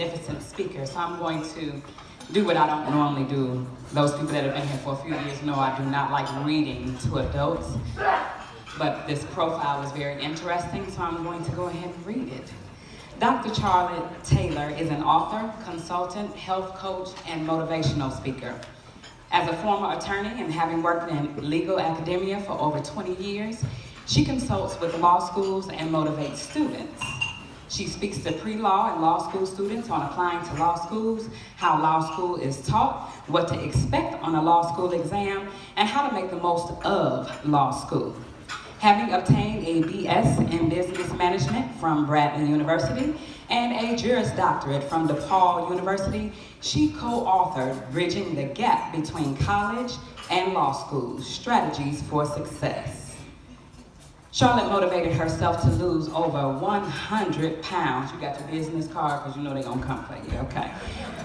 magnificent speaker, so I'm going to do what I don't normally do. Those people that have been here for a few years know I do not like reading to adults, but this profile is very interesting, so I'm going to go ahead and read it. Dr. Charlotte Taylor is an author, consultant, health coach, and motivational speaker. As a former attorney and having worked in legal academia for over 20 years, she consults with law schools and motivates students. She speaks to pre-law and law school students on applying to law schools, how law school is taught, what to expect on a law school exam, and how to make the most of law school. Having obtained a BS in Business Management from Bradley University and a Juris Doctorate from DePaul University, she co-authored Bridging the Gap Between College and Law School, Strategies for Success. Charlotte motivated herself to lose over 100 pounds. You got your business card because you know they're going to come for you, okay?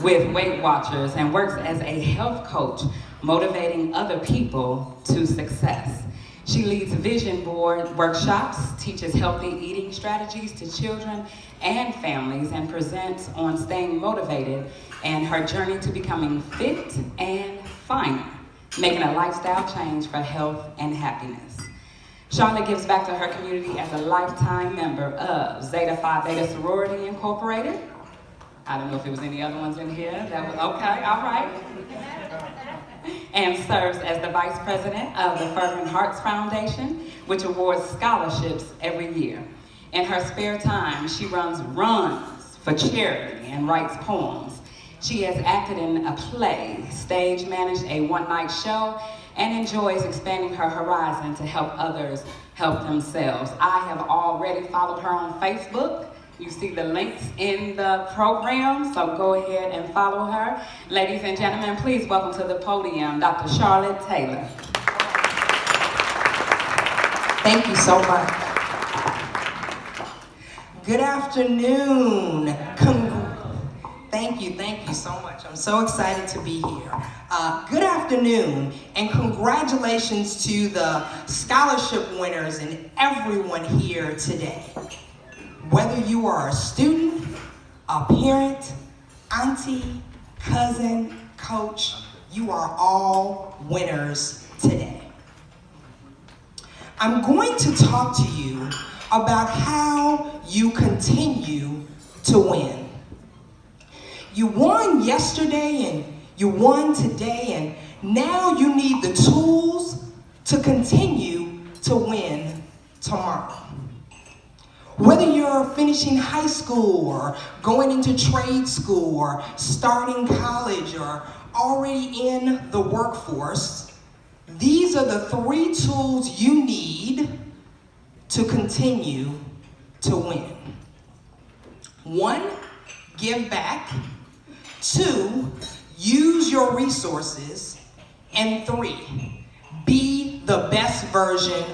With Weight Watchers, and works as a health coach, motivating other people to success. She leads vision board workshops, teaches healthy eating strategies to children and families, and presents on staying motivated and her journey to becoming fit and finer, making a lifestyle change for health and happiness. Charlotte gives back to her community as a lifetime member of Zeta Phi Beta Sorority Incorporated. I don't know if there was any other ones in here. That was okay, all right. And serves as the vice president of the Fervent Hearts Foundation, which awards scholarships every year. In her spare time, she runs for charity and writes poems. She has acted in a play, stage managed a one-night show, and enjoys expanding her horizon to help others help themselves. I have already followed her on Facebook. You see the links in the program, so go ahead and follow her. Ladies and gentlemen, please welcome to the podium, Dr. Charlotte Taylor. Thank you so much. Good afternoon. Thank you so much. I'm so excited to be here. Good afternoon, and congratulations to the scholarship winners and everyone here today. Whether you are a student, a parent, auntie, cousin, coach, you are all winners today. I'm going to talk to you about how you continue to win. You won yesterday and you won today, and now you need the tools to continue to win tomorrow. Whether you're finishing high school or going into trade school or starting college or already in the workforce, these are the 3 tools you need to continue to win. 1, give back. 2, use your resources. And 3, be the best version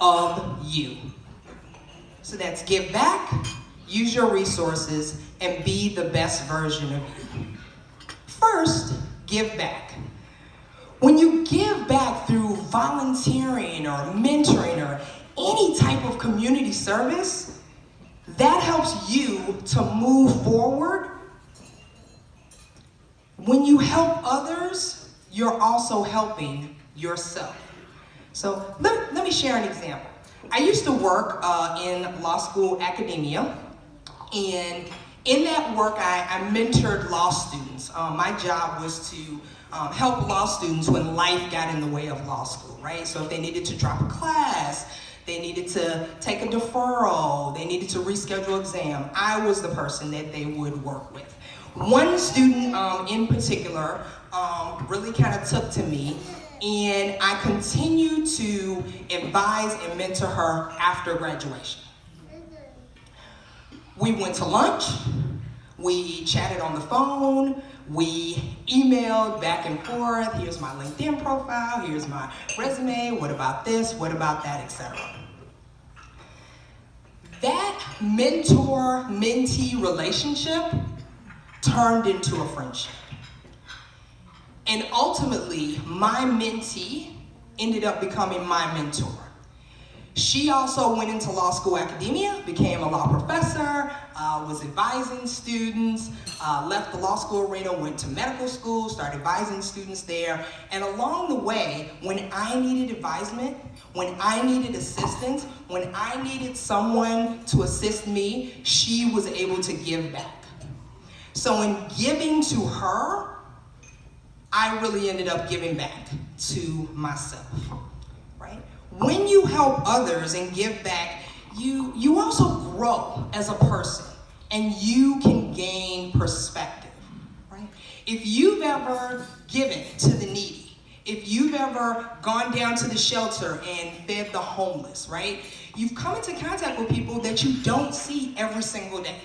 of you. So that's give back, use your resources, and be the best version of you. First, give back. When you give back through volunteering or mentoring or any type of community service, that helps you to move forward. When you help others, you're also helping yourself. So let me share an example. I used to work in law school academia, and in that work I mentored law students. My job was to help law students when life got in the way of law school, right? So if they needed to drop a class, they needed to take a deferral, they needed to reschedule exam, I was the person that they would work with. One student in particular really kind of took to me, and I continued to advise and mentor her after graduation. We went to lunch, we chatted on the phone, we emailed back and forth. Here's my LinkedIn profile, here's my resume, what about this, what about that, etc. That mentor-mentee relationship turned into a friendship. And ultimately, my mentee ended up becoming my mentor. She also went into law school academia, became a law professor, was advising students, left the law school arena, went to medical school, started advising students there. And along the way, when I needed advisement, when I needed assistance, when I needed someone to assist me, she was able to give back. So in giving to her, I really ended up giving back to myself, right? When you help others and give back, you also grow as a person and you can gain perspective, right? If you've ever given to the needy, if you've ever gone down to the shelter and fed the homeless, right? You've come into contact with people that you don't see every single day,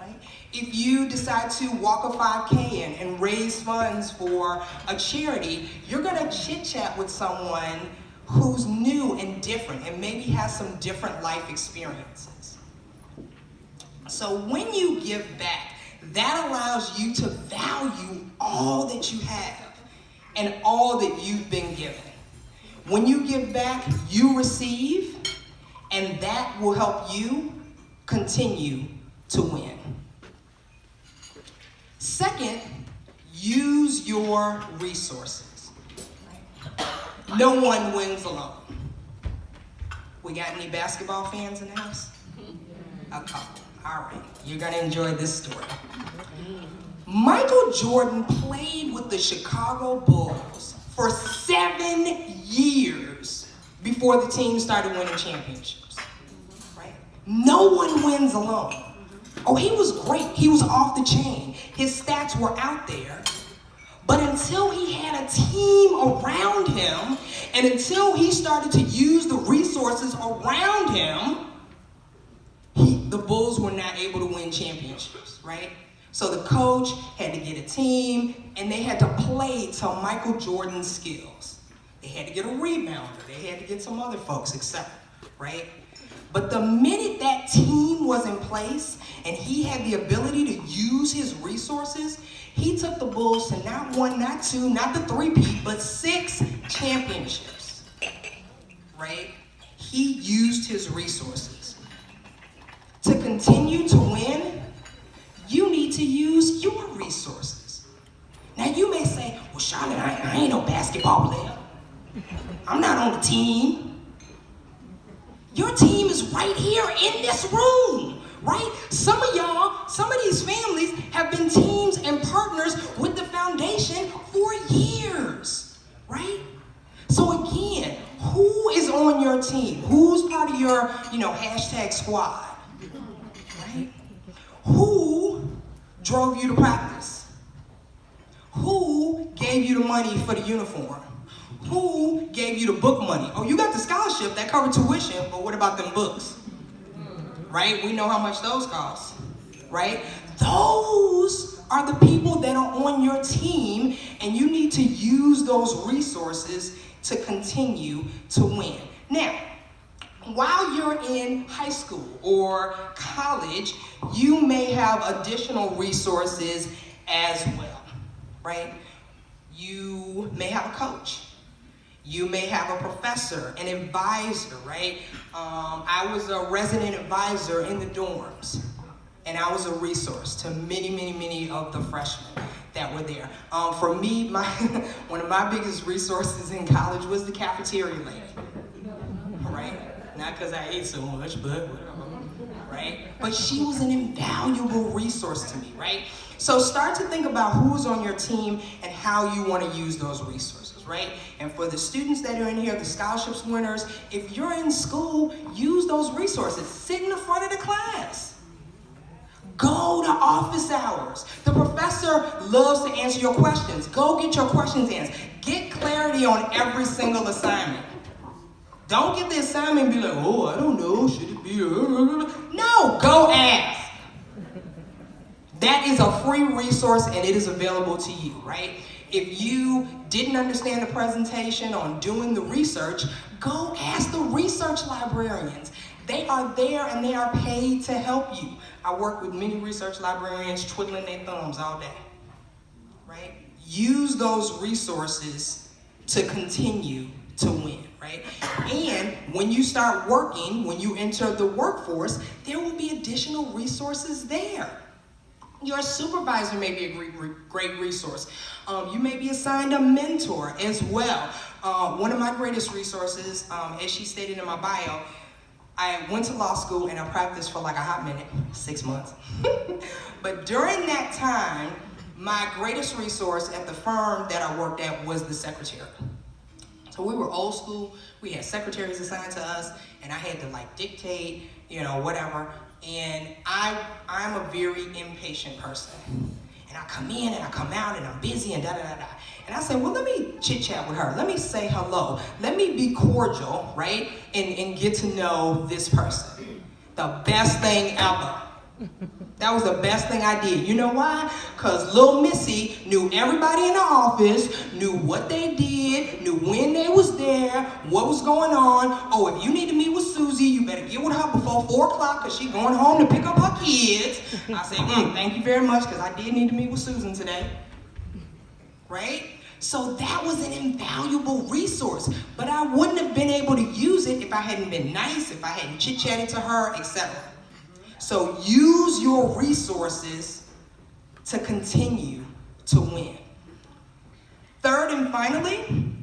right? If you decide to walk a 5K and raise funds for a charity, you're gonna chit chat with someone who's new and different and maybe has some different life experiences. So when you give back, that allows you to value all that you have and all that you've been given. When you give back, you receive, and that will help you continue to win. Second, use your resources. No one wins alone. We got any basketball fans in the house? A couple. All right. You're going to enjoy this story. Michael Jordan played with the Chicago Bulls for 7 years before the team started winning championships. Right? No one wins alone. Oh, he was great. He was off the chain. His stats were out there. But until he had a team around him, and until he started to use the resources around him, the Bulls were not able to win championships, right? So the coach had to get a team, and they had to play to Michael Jordan's skills. They had to get a rebounder. They had to get some other folks, etc., right? But the minute that team was in place, and he had the ability to use his resources, he took the Bulls to not one, not two, not the three-peat, but 6 championships, right? He used his resources. To continue to win, you need to use your resources. Now you may say, well, Charlotte, I ain't no basketball player. I'm not on the team. Your team is right here in this room. Right? Some of y'all, some of these families have been teams and partners with the foundation for years, right? So again, who is on your team? Who's part of your, hashtag squad, right? Who drove you to practice? Who gave you the money for the uniform? Who gave you the book money? Oh, you got the scholarship that covered tuition, but what about them books? Right? We know how much those cost, right? Those are the people that are on your team, and you need to use those resources to continue to win. Now, while you're in high school or college, you may have additional resources as well, right? You may have a coach. You may have a professor, an advisor, right? I was a resident advisor in the dorms, and I was a resource to many of the freshmen that were there. For me, one of my biggest resources in college was the cafeteria lady, right? Not because I ate so much, but right? But she was an invaluable resource to me, right? So start to think about who's on your team and how you want to use those resources, right? And for the students that are in here, the scholarships winners, if you're in school, use those resources. Sit in the front of the class. Go to office hours. The professor loves to answer your questions. Go get your questions answered. Get clarity on every single assignment. Don't get the assignment and be like, oh, I don't know, should it be? No, go ask. That is a free resource and it is available to you, right? If you didn't understand the presentation on doing the research, go ask the research librarians. They are there and they are paid to help you. I work with many research librarians twiddling their thumbs all day, right? Use those resources to continue to win, right? And when you start working, when you enter the workforce, there will be additional resources there. Your supervisor may be a great resource. You may be assigned a mentor as well. One of my greatest resources, as she stated in my bio, I went to law school and I practiced for like a hot minute, 6 months. But during that time, my greatest resource at the firm that I worked at was the secretary. So we were old school, we had secretaries assigned to us, and I had to like dictate, whatever. And I'm a very impatient person. And I come in and I come out and I'm busy and da-da-da-da. And I say, well, let me chit-chat with her. Let me say hello. Let me be cordial, right? And get to know this person. The best thing ever. That was the best thing I did. You know why? Because little Missy knew everybody in the office, knew what they did, knew when they was there, what was going on. Oh, if you need to meet with Susie, you better get with her before 4 o'clock because she's going home to pick up her kids. I say, thank you very much because I did need to meet with Susan today. Right? So that was an invaluable resource. But I wouldn't have been able to use it if I hadn't been nice, if I hadn't chit-chatted to her, etc. So use your resources to continue to win. Third and finally,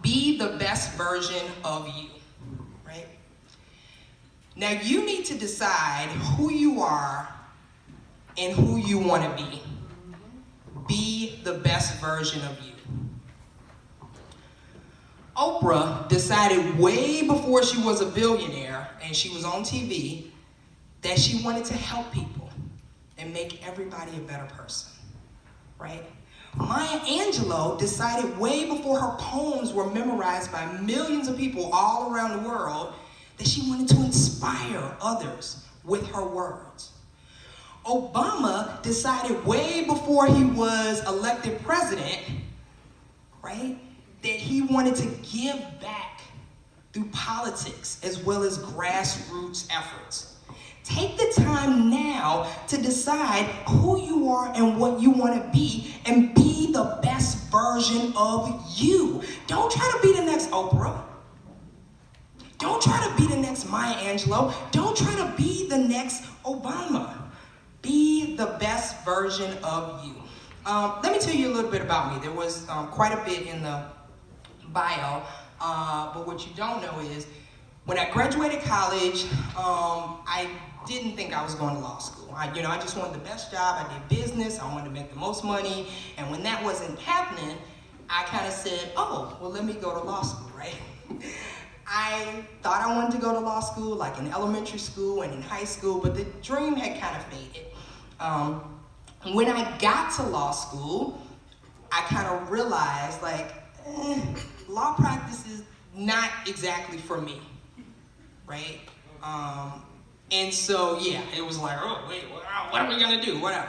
be the best version of you, right? Now you need to decide who you are and who you want to be. Be the best version of you. Oprah decided way before she was a billionaire and she was on TV that she wanted to help people and make everybody a better person, right? Maya Angelou decided way before her poems were memorized by millions of people all around the world that she wanted to inspire others with her words. Obama decided way before he was elected president, right, that he wanted to give back through politics as well as grassroots efforts. Take the time now to decide who you are and what you want to be and be the best version of you. Don't try to be the next Oprah. Don't try to be the next Maya Angelou. Don't try to be the next Obama. Be the best version of you. Let me tell you a little bit about me. There was quite a bit in the bio, but what you don't know is when I graduated college, I didn't think I was going to law school. I just wanted the best job. I did business. I wanted to make the most money. And when that wasn't happening, I kind of said, oh, well, let me go to law school, right? I thought I wanted to go to law school, like in elementary school and in high school, but the dream had kind of faded. When I got to law school, I kind of realized, law practice is not exactly for me, right? And so, yeah, it was like, oh, wait, what are we gonna do? Whatever.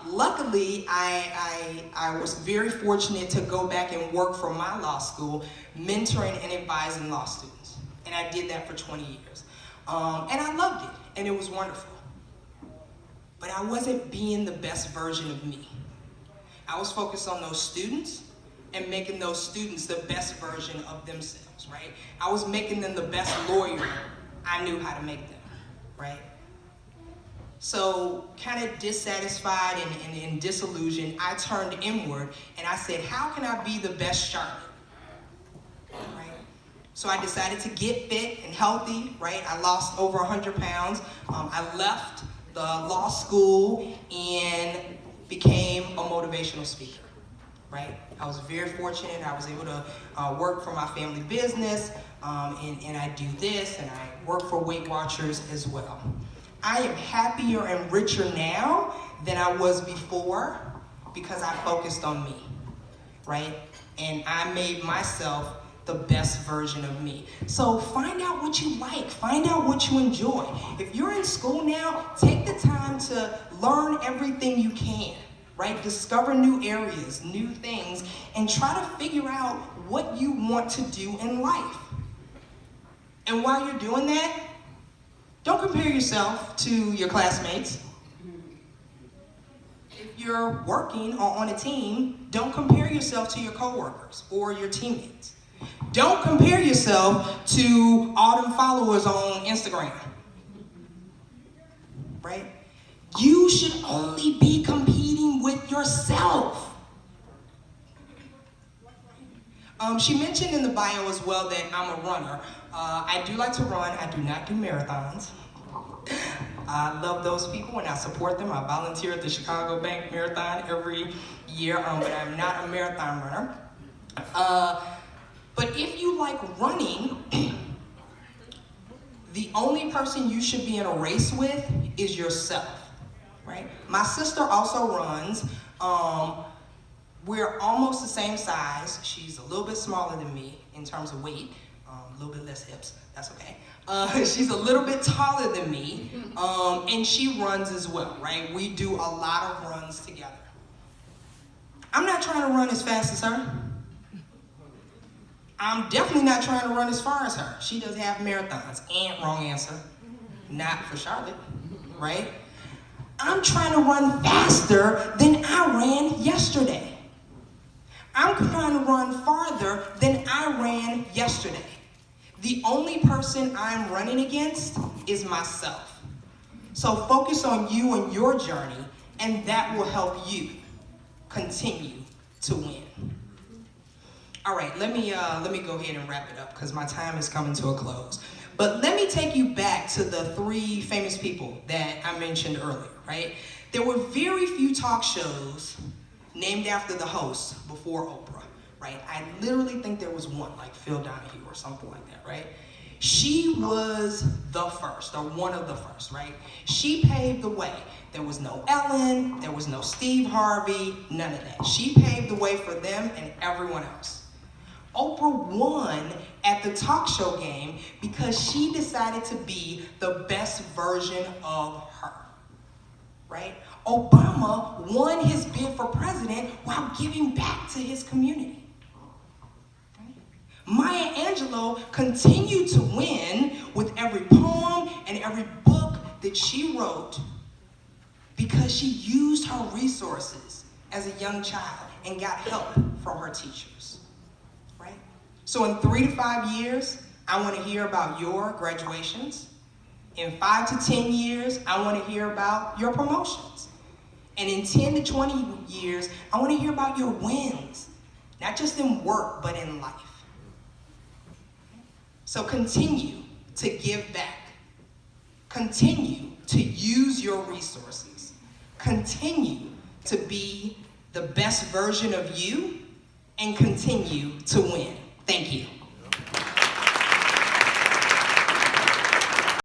Luckily, I was very fortunate to go back and work for my law school, mentoring and advising law students. And I did that for 20 years. And I loved it, and it was wonderful. But I wasn't being the best version of me. I was focused on those students and making those students the best version of themselves, right? I was making them the best lawyer I knew how to make them, right? So kind of dissatisfied and disillusioned, I turned inward and I said, how can I be the best Charlotte, right? So I decided to get fit and healthy, right? I lost over 100 pounds. I left the law school and became a motivational speaker, right? I was very fortunate. I was able to work for my family business, and I do this, and I work for Weight Watchers as well. I am happier and richer now than I was before because I focused on me, right? And I made myself the best version of me. So find out what you like, find out what you enjoy. If you're in school now, take the time to learn everything you can, right? Discover new areas, new things, and try to figure out what you want to do in life. And while you're doing that, don't compare yourself to your classmates. If you're working or on a team, don't compare yourself to your coworkers or your teammates. Don't compare yourself to all them followers on Instagram. Right? You should only be competing with yourself. She mentioned in the bio as well that I'm a runner. I do like to run. I do not do marathons. I love those people and I support them. I volunteer at the Chicago Bank Marathon every year, but I'm not a marathon runner. But if you like running, the only person you should be in a race with is yourself, right? My sister also runs. We're almost the same size. She's a little bit smaller than me in terms of weight, a little bit less hips, that's okay. She's a little bit taller than me, and she runs as well, right? We do a lot of runs together. I'm not trying to run as fast as her. I'm definitely not trying to run as far as her. She does half marathons, and wrong answer, not for Charlotte, right? I'm trying to run faster than I ran yesterday. I'm trying to run farther than I ran yesterday. The only person I'm running against is myself. So focus on you and your journey, and that will help you continue to win. All right, let me go ahead and wrap it up because my time is coming to a close. But let me take you back to the 3 famous people that I mentioned earlier, right? There were very few talk shows named after the host before Oprah, right? I literally think there was one, like Phil Donahue or something like that, right? She was the first, or one of the first, right? She paved the way. There was no Ellen, there was no Steve Harvey, none of that. She paved the way for them and everyone else. Oprah won at the talk show game because she decided to be the best version of her, right? Obama won his bid for president while giving back to his community. Maya Angelou continued to win with every poem and every book that she wrote because she used her resources as a young child and got help from her teachers, right? So in 3 to 5 years, I want to hear about your graduations. In 5 to 10 years, I want to hear about your promotions. And in 10 to 20 years, I want to hear about your wins, not just in work, but in life. So continue to give back. Continue to use your resources. Continue to be the best version of you and continue to win. Thank you.